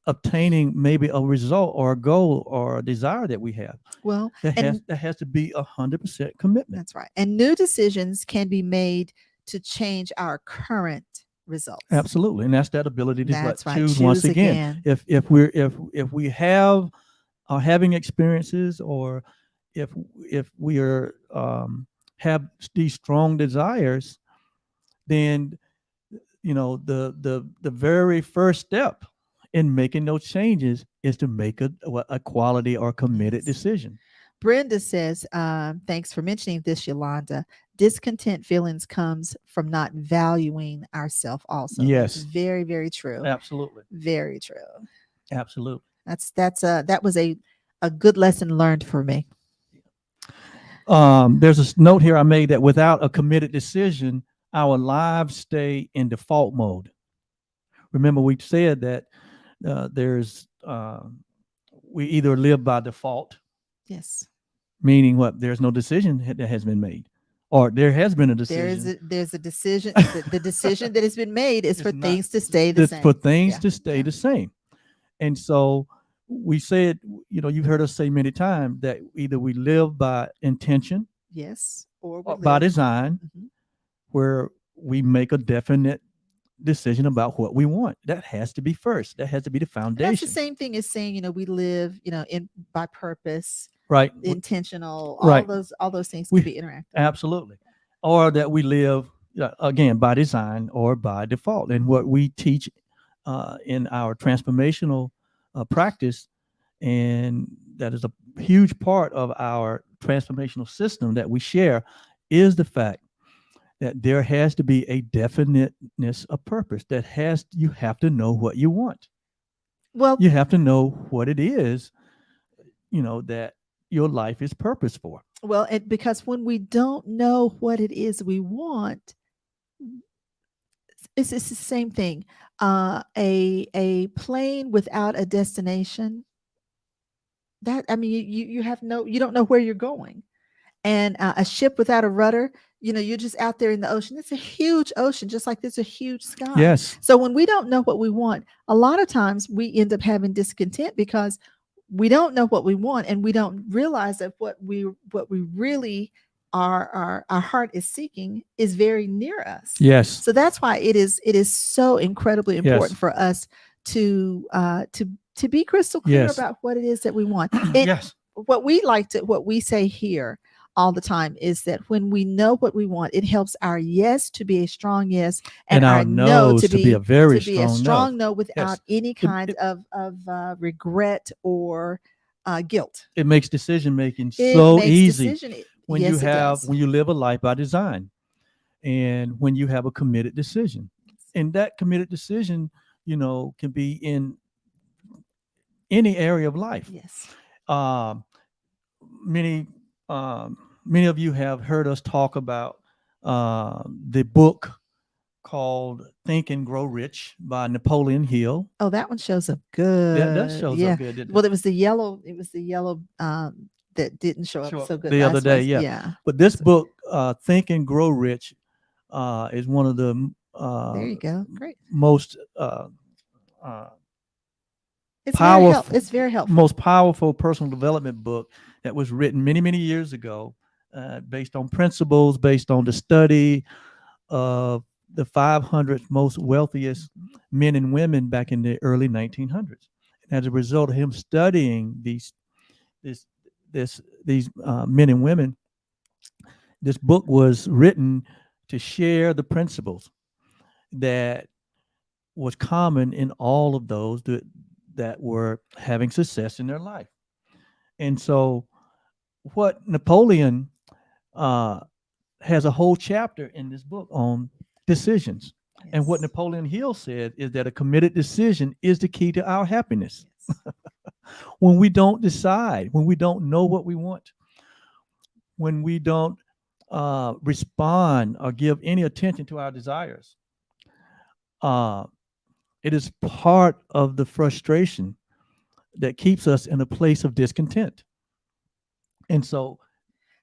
obtaining maybe a result or a goal or a desire that we have. Well, That has to be 100% commitment. that's right. And new decisions can be made to change our current results. Absolutely, and that's that ability to That's right. choose once Choose again. again. If we have are having experiences, or if we are have these strong desires, then the very first step in making those changes is to make a quality or committed Yes. decision. Brenda says, thanks for mentioning this, Yolanda. Discontent feelings comes from not valuing ourselves also. That's Yes, very, very true. absolutely, Very true. absolutely. That was a good lesson learned for me. There's a note here I made that without a committed decision, our lives stay in default mode. Remember, we said that there's we either live by default, Yes. meaning what? There's no decision that has been made, or there has been a decision. There's a decision. The decision that has been made is It's for not things to stay the that's same. for things Yeah. to stay Yeah. the same. And so we said, you've heard us say many times that either we live by intention Yes. Or we or by live. design, Mhm. where we make a definite decision about what we want. That has to be first. That has to be the And that's the foundation. same thing as saying, we live, in by purpose, Right. intentional, Right. all those things can We be interactive. absolutely. Or that we live again by design or by default. And what we teach in our transformational practice, and that is a huge part of our transformational system that we share, is the fact that there has to be a definiteness of purpose. You have to know what you want. Well, You have to know what it is, that your life is purpose for. well, because when we don't know what it is we want, it's the same thing. A plane without a destination. That I mean, you don't know where you're going. And a ship without a rudder, you're just out there in the ocean. It's a huge ocean, just like there's a huge sky. Yes. So when we don't know what we want, a lot of times we end up having discontent because we don't know what we want, and we don't realize that what we really our heart is seeking is very near us. Yes. So that's why it is so incredibly important Yes. for us to be crystal clear Yes. about what it is that we want. Yes. What we say here all the time is that when we know what we want, it helps our yes to be a strong yes, And our no no's to be a very strong no. no without any kind of regret or guilt. It makes decision making It so makes easy decision. when Yes, you it does. when you live a life by design, and when you have a committed decision. And that committed decision, can be in any area of life. Yes. Um, many many of you have heard us talk about the book called Think and Grow Rich by Napoleon Hill. Oh, that one shows up That good. shows Yeah. up good, didn't Well, it? it was the yellow. It was the yellow that didn't show up Show up so good the other last day, was yeah. yeah. But this So book, Think and Grow Rich, is one of the there you go. Great. most uh, It's very powerful, It's very helpful. most powerful personal development book that was written many, many years ago, based on principles, based on the study of the 500 most wealthiest men and women back in the early 1900s. And as a result of him studying this, these men and women, this book was written to share the principles that was common in all of those that were having success in their life. And so, what Napoleon uh, has a whole chapter in this book on decisions. And what Yes. Napoleon Hill said is that a committed decision is the key to our happiness. Yes. When we don't decide, when we don't know what we want, when we don't respond or give any attention to our desires, uh, it is part of the frustration that keeps us in a place of discontent. And so,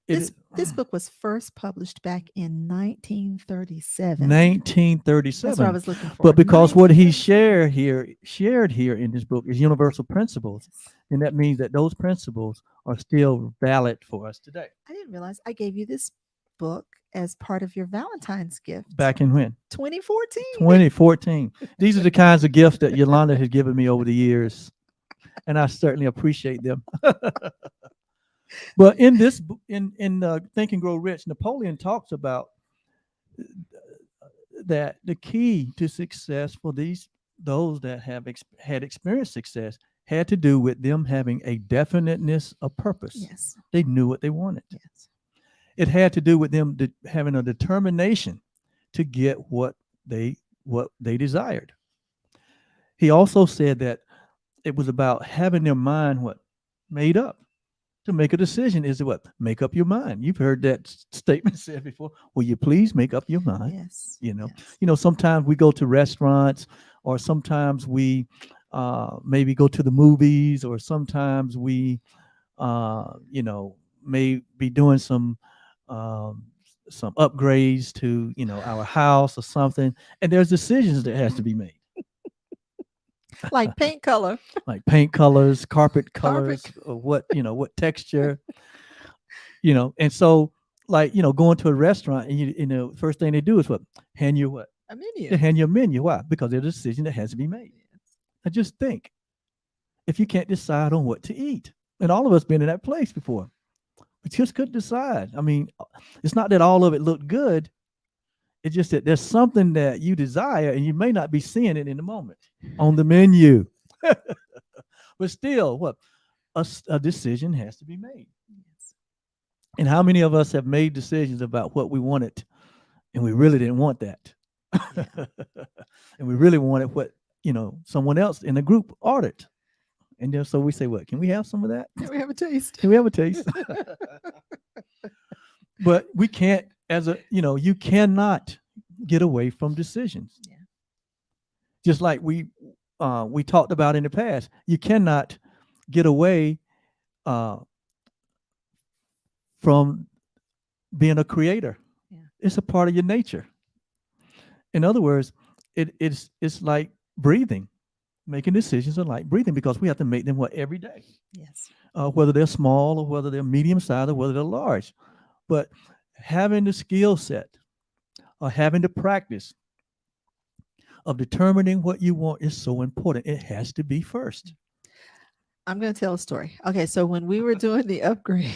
This book was first published back in 1937. 1937. That's what I was looking for. But because what he 1937. shared here in this book is universal principles, Yes. and that means that those principles are still valid for us today. I didn't realize I gave you this book as part of your Valentine's gift. Back in when? 2014. 2014. These are the kinds of gifts that Yolanda has given me over the years, and I certainly appreciate them. But in this, in Think and Grow Rich, Napoleon talks about that the key to success for those that have had experienced success had to do with them having a definiteness of purpose. Yes. They knew what they wanted. Yes. It had to do with them having a determination to get what they desired. He also said that it was about having their mind made up. To make a decision is to what? Make up your mind. You've heard that statement said before. Will you please make up your mind? Yes. Yes. Sometimes we go to restaurants, or sometimes we maybe go to the movies, or sometimes we may be doing some upgrades to our house or something, and there's decisions that has to be made. Like paint color. Like paint colors, carpet colors, or what texture, and so going to a restaurant, and first thing they do is hand you what? A menu. They hand you a menu. Why? Because there's a decision that has to be made. I just think, if you can't decide on what to eat, and all of us been in that place before, we just couldn't decide. I mean, it's not that all of it looked good. It's just that there's something that you desire, and you may not be seeing it in the moment on the menu. But still, a decision has to be made. Yes. And how many of us have made decisions about what we wanted, and we really didn't want that? Yeah. And we really wanted what someone else in the group ordered. And then so we say, what? Can we have some of that? Can we have a taste? Can we have a taste? But we can't, you cannot get away from decisions. Yeah. Just like we talked about in the past, you cannot get away from being a creator. Yeah. It's a part of your nature. In other words, it's like breathing. Making decisions are like breathing, because we have to make them every day. Yes. Whether they're small or whether they're medium sized or whether they're large. But having the skill set or having the practice of determining what you want is so important. It has to be first. I'm going to tell a story. Okay, so when we were doing the upgrade,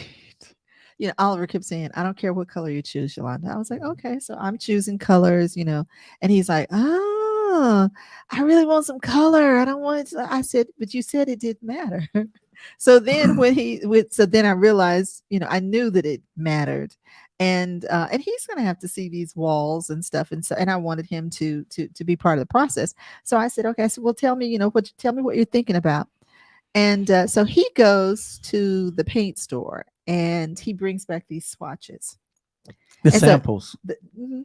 Oliver kept saying, I don't care what color you choose, Yolanda. I was like, okay, so I'm choosing colors, and he's like, I really want some color. I don't want it. I said, but you said it didn't matter. So then then I realized, I knew that it mattered. And he's going to have to see these walls and stuff. And I wanted him to be part of the process. So I said, okay, so well, tell me, tell me what you're thinking about. And so he goes to the paint store and he brings back these swatches. The And so samples. the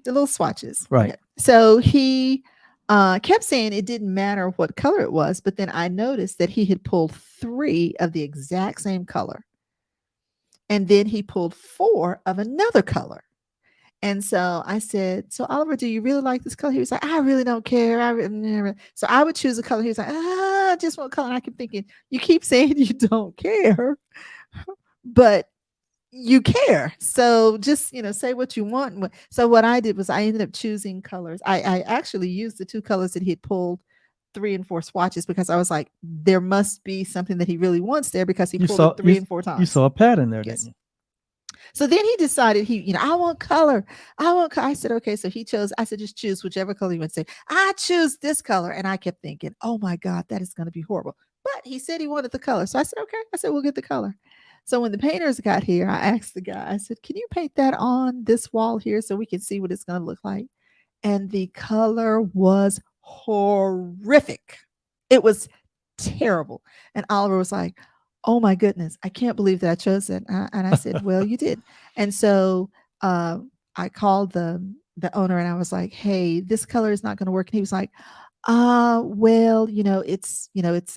little swatches. Right. Okay. So he kept saying it didn't matter what color it was, but then I noticed that he had pulled 3 of the exact same color. And then he pulled 4 of another color. And so I said, "So Oliver, do you really like this color?" He was like, "I really don't care. Never." So I would choose a color. He was like, "Ah, just one color." And I keep thinking, "You keep saying you don't care, but you care. So just say what you want." So what I did was I ended up choosing colors. I actually used the 2 colors that he had pulled 3 and 4 swatches because I was like, there must be something that he really wants there because he You pulled it saw 3 and 4 you times. saw a pattern there, Yes. didn't you? So then he decided I want color. I said, okay. So he chose, I said, just choose whichever color you want to say. I choose this color. And I kept thinking, oh my God, that is going to be horrible. But he said he wanted the color. So I said, okay. I said, we'll get the color. So when the painters got here, I asked the guy, I said, can you paint that on this wall here so we can see what it's going to look like? And the color was horrific. It was terrible. And Oliver was like, oh my goodness, I can't believe that I chose it. And I said, well, you did. And so I called the owner and I was like, hey, this color is not going to work. And he was like, well, it's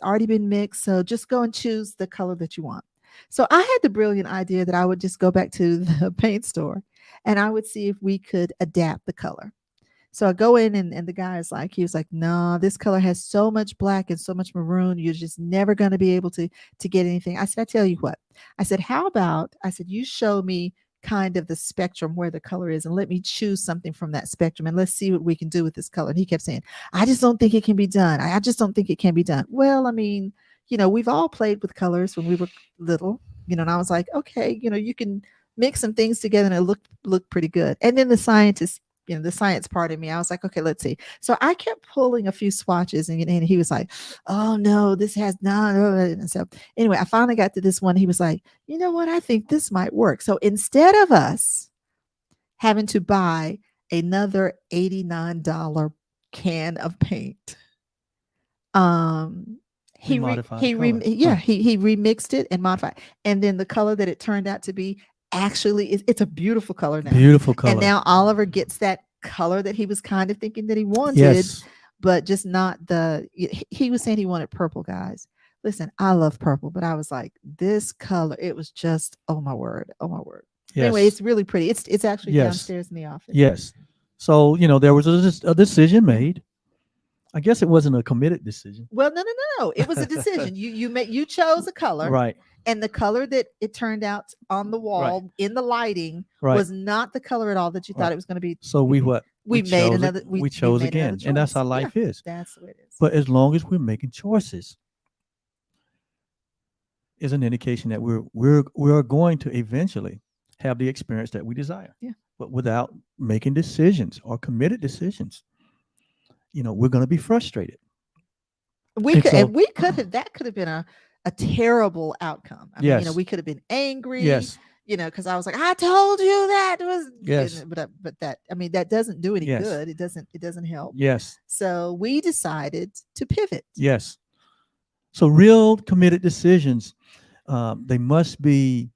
already been mixed. So just go and choose the color that you want. So I had the brilliant idea that I would just go back to the paint store and I would see if we could adapt the color. So I go in and the guy is like, he was like, no, this color has so much black and so much maroon. You're just never going to be able to get anything. I said, I tell you what, I said, how about, I said, you show me kind of the spectrum where the color is and let me choose something from that spectrum and let's see what we can do with this color. And he kept saying, I just don't think it can be done. I just don't think it can be done. Well, I mean, we've all played with colors when we were little, and I was like, okay, you can mix some things together and it looked pretty good. And then the science part of me, I was like, okay, let's see. So I kept pulling a few swatches and he was like, oh no, this has not. And so anyway, I finally got to this one. He was like, you know what? I think this might work. So instead of us having to buy another $89 can of paint, he remixed it and modified. And then the color that it turned out to be actually it's a beautiful color now. Beautiful color. And now Oliver gets that color that he was kind of thinking that he wanted, yes, but just not he was saying he wanted purple, guys. Listen, I love purple, but I was like, this color, it was just, oh my word. yes. Anyway, it's really pretty. It's actually Yes. downstairs in the office. Yes. So there was a decision made. I guess it wasn't a committed decision. Well, no. It was a decision. You chose a color. Right. And the color that it turned out on the wall in the lighting was not the color at all that you thought it was going to be. So we made another. We chose made again, another and that's how choice. life is. That's the way it is. But as long as we're making choices, is an indication that we're going to eventually have the experience that we desire. Yeah. But without making decisions or committed decisions, we're going to be frustrated. We could have been a terrible outcome. I mean, we could have been angry. Yes. Because I was like, I told you that was. Yes. But that, I mean, that doesn't do any Yes. good. It doesn't help. Yes. So we decided to pivot. Yes. So real committed decisions, they must be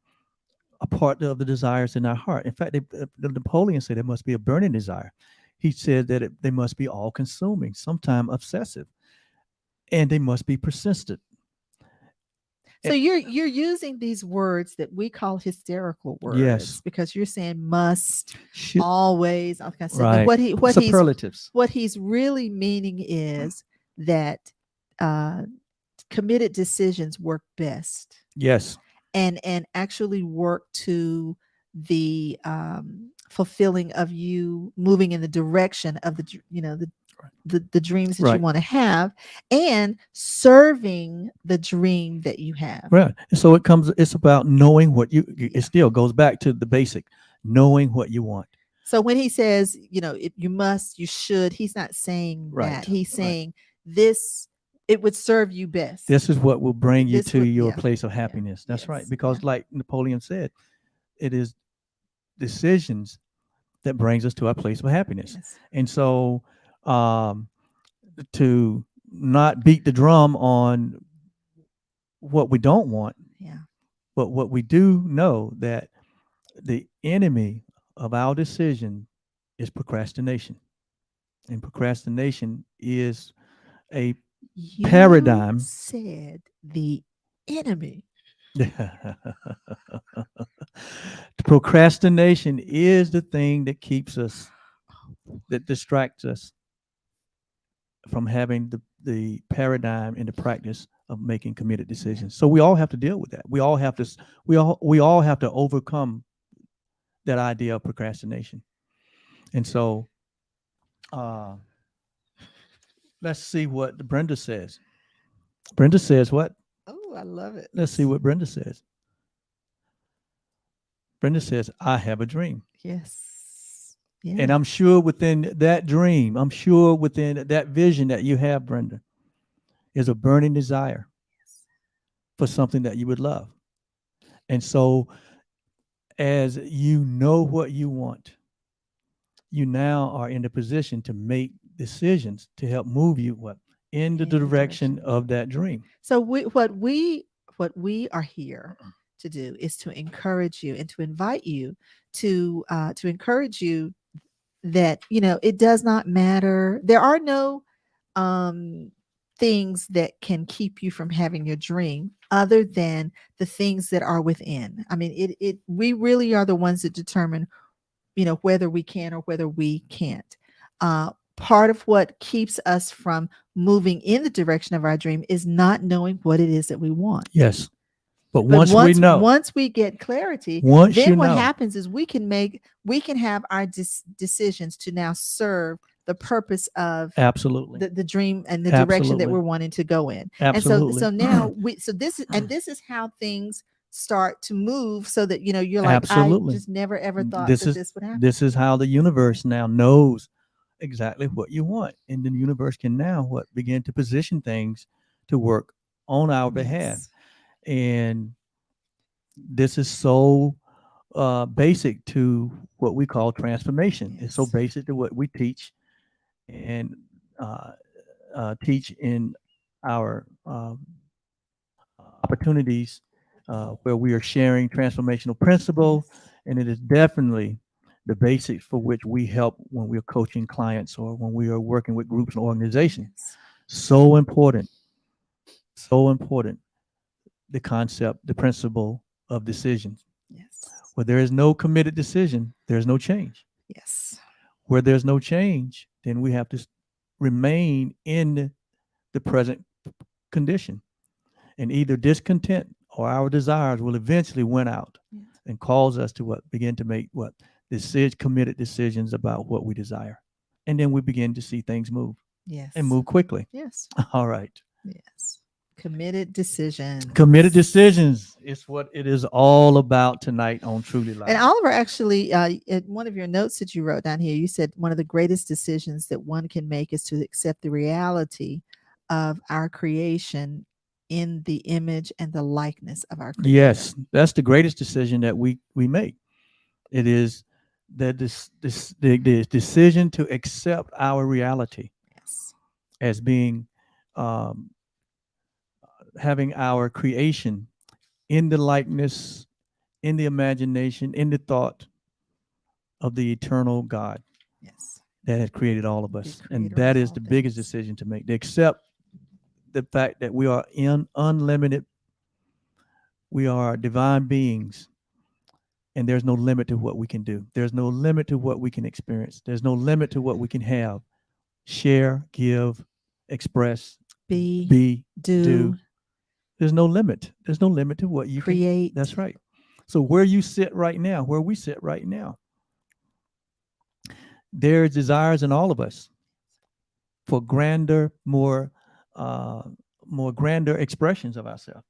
a part of the desires in our heart. In fact, Napoleon said there must be a burning desire. He said that they must be all consuming, sometimes obsessive, and they must be persistent. So you're using these words that we call hysterical words, yes, because you're saying must, always. Okay, so right. What he's really meaning is that committed decisions work best. Yes, and actually work to the fulfilling of you moving in the direction of the dreams that you want to have and serving the dream that you have. Right. And so it's about knowing what it still goes back to the basic, knowing what you want. So when he says, if you must, you should, he's not saying that. He's saying this, it would serve you best. This is what will bring you to your place of happiness. That's yes. right. Because like Napoleon said, it is decisions that brings us to our place of happiness. Yes. And so to not beat the drum on what we don't want, but what we do know, that the enemy of our decision is procrastination. And procrastination is a You paradigm. said the enemy. Procrastination is the thing that keeps us, that distracts us from having the paradigm and the practice of making committed decisions. So we all have to deal with that. We all have to we all have to overcome that idea of procrastination. And so uh, let's see what Brenda says. Brenda says what? Oh, I love it. Let's see what Brenda says. Brenda says, I have a dream. Yes. And I'm sure within that dream, I'm sure within that vision that you have, Brenda, is a burning desire for something that you would love. And so, as you know what you want, you now are in the position to make decisions to help move you what in the direction of that dream. So what we are here to do is to encourage you and to invite you to encourage you that it does not matter. There are no um things that can keep you from having your dream other than the things that are within. I mean, it we really are the ones that determine whether we can or whether we can't. Part of what keeps us from moving in the direction of our dream is not knowing what it is that we want. Yes. But But once we know, once we get clarity, once then you what know, happens is we can have our decisions to now serve the purpose of absolutely, the dream and the direction that absolutely, we're wanting to go in. absolutely. And so now this is how things start to move, so that you're like, Absolutely. I just never ever thought This that is this would happen. this is how the universe now knows exactly what you want, and the universe can now what begin to position things to work on our behalf. Yes. And this is so basic to what we call transformation. It's so Yes. basic to what we teach and uh, teach in our opportunities where we are sharing transformational principle, Yes. and it is definitely the basics for which we help when we're coaching clients or when we are working with groups and organizations. Yes. So important, so important. The concept, the principle of decisions. Yes. Where there is no committed decision, there's no change. Yes. Where there's no change, then we have to remain in the present condition. And either discontent or our desires will eventually win out Yes. and cause us to what begin to make what committed decisions about what we desire. And then we begin to see things move Yes. and move quickly. Yes. All right. Yes. Committed decisions. Committed decisions is what it is all about tonight on Truly Live. And Oliver, actually, in one of your notes that you wrote down here, you said one of the greatest decisions that one can make is to accept the reality of our creation in the image and the likeness of our Creator. Yes, that's the greatest decision that we make. It is that the decision to accept our reality Yes. as being having our creation in the likeness, in the imagination, in the thought of the eternal God Yes. that has created all of us. And creator that of is all the biggest things. decision to make. To accept the fact that we are in unlimited, we are divine beings, and there's no limit to what we can do. There's no limit to what we can experience. There's no limit to what we can have, share, give, express, Be, do. There's no limit. There's no limit to what you Create. can. That's right. So where you sit right now, where we sit right now, there's desires in all of us for grander, more grander expressions of ourselves,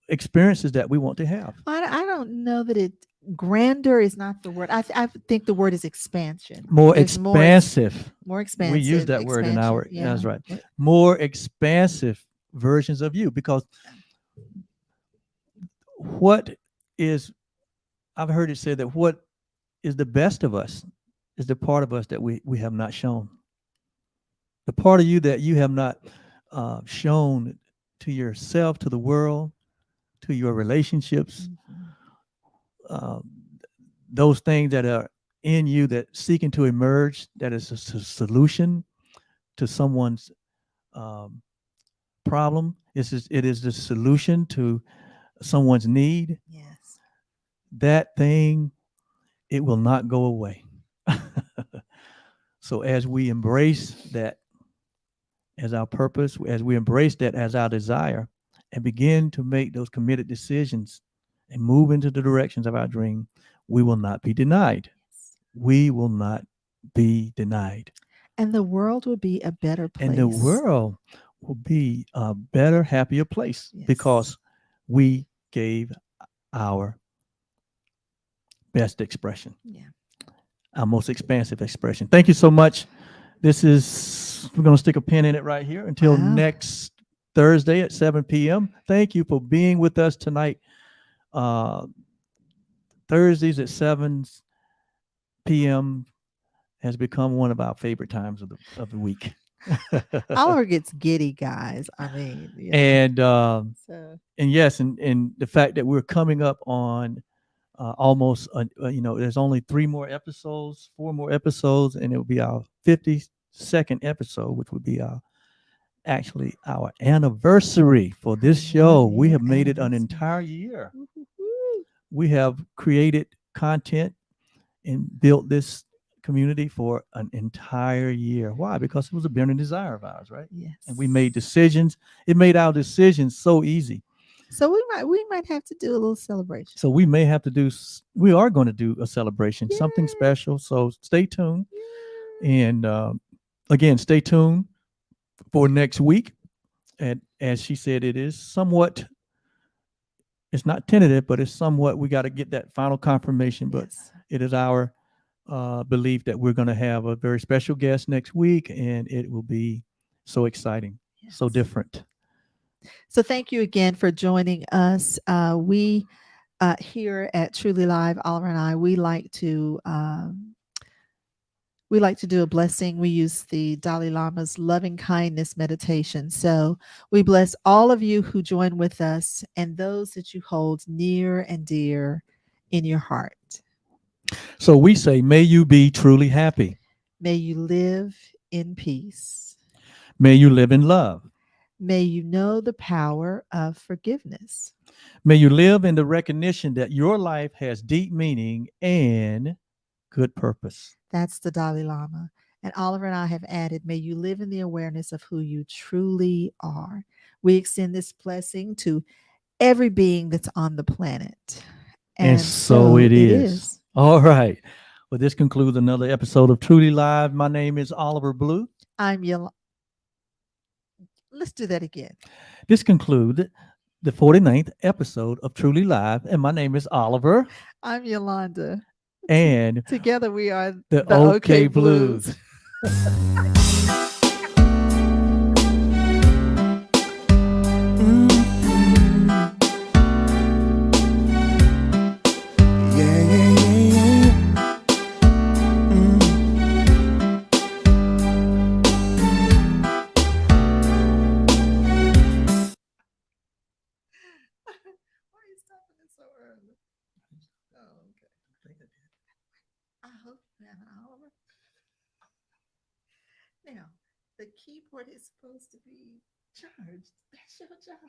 experiences that we want to have. I don't know that grander is not the word. I think the word is expansion. More There's expansive. more expansive. We use that word in our. Yeah. That's right. More expansive versions of you, because what is, I've heard it said that what is the best of us is the part of us that we have not shown. The part of you that you have not shown to yourself, to the world, to your relationships. Mm-hmm. those things that are in you that seeking to emerge, that is a solution to someone's um, problem. It is the solution to someone's need. Yes. That thing, it will not go away. So as we embrace that as our purpose, as we embrace that as our desire, and begin to make those committed decisions and move into the directions of our dream, we will not be denied. Yes. We will not be denied. And the world will be a better And the place. world will be a better, happier place Yes. because we gave our best expression, Yeah. our most expansive expression. Thank you so much. We're going to stick a pin in it right here until Wow. next Thursday at 7 p.m. Thank you for being with us tonight. Thursdays at 7 p.m. has become one of our favorite times of the week. Oliver gets giddy, guys. I mean, and so and yes, and the fact that we're coming up on almost, there's only 4 more episodes, and it will be our 52nd episode, which would be actually our anniversary for this show. We have made it an entire year. woo-hoo-hoo. We have created content and built this community for an entire year. Why? Because it was a burning desire of ours, right? Yes. And we made decisions. It made our decisions so easy. So we might have to do a little celebration. So we are going to do a celebration, something Yay. special. So stay tuned. Yay. And again, stay tuned for next week. And as she said, it's not tentative, but it's somewhat, we got to get that final confirmation. But Yes. it is our belief that we're going to have a very special guest next week, and it will be so exciting, so Yes. different. So thank you again for joining us. We here at Truly Live, Oliver and I, we like to do a blessing. We use the Dalai Lama's loving kindness meditation. So we bless all of you who join with us and those that you hold near and dear in your heart. So we say, may you be truly happy. May you live in peace. May you live in love. May you know the power of forgiveness. May you live in the recognition that your life has deep meaning and good purpose. That's the Dalai Lama. And Oliver and I have added, may you live in the awareness of who you truly are. We extend this blessing to every being that's on the planet. And so it is. All right. Well, this concludes another episode of Truly Live. My name is Oliver Blue. I'm Yolanda. Let's do that again. This concludes the 49th episode of Truly Live. And my name is Oliver. I'm Yolanda. And together we are the OK Blues. Why are you stopping it so early? Oh, okay. I hope you have an Oliver. Now, the keyboard is supposed to be charged. That's your job.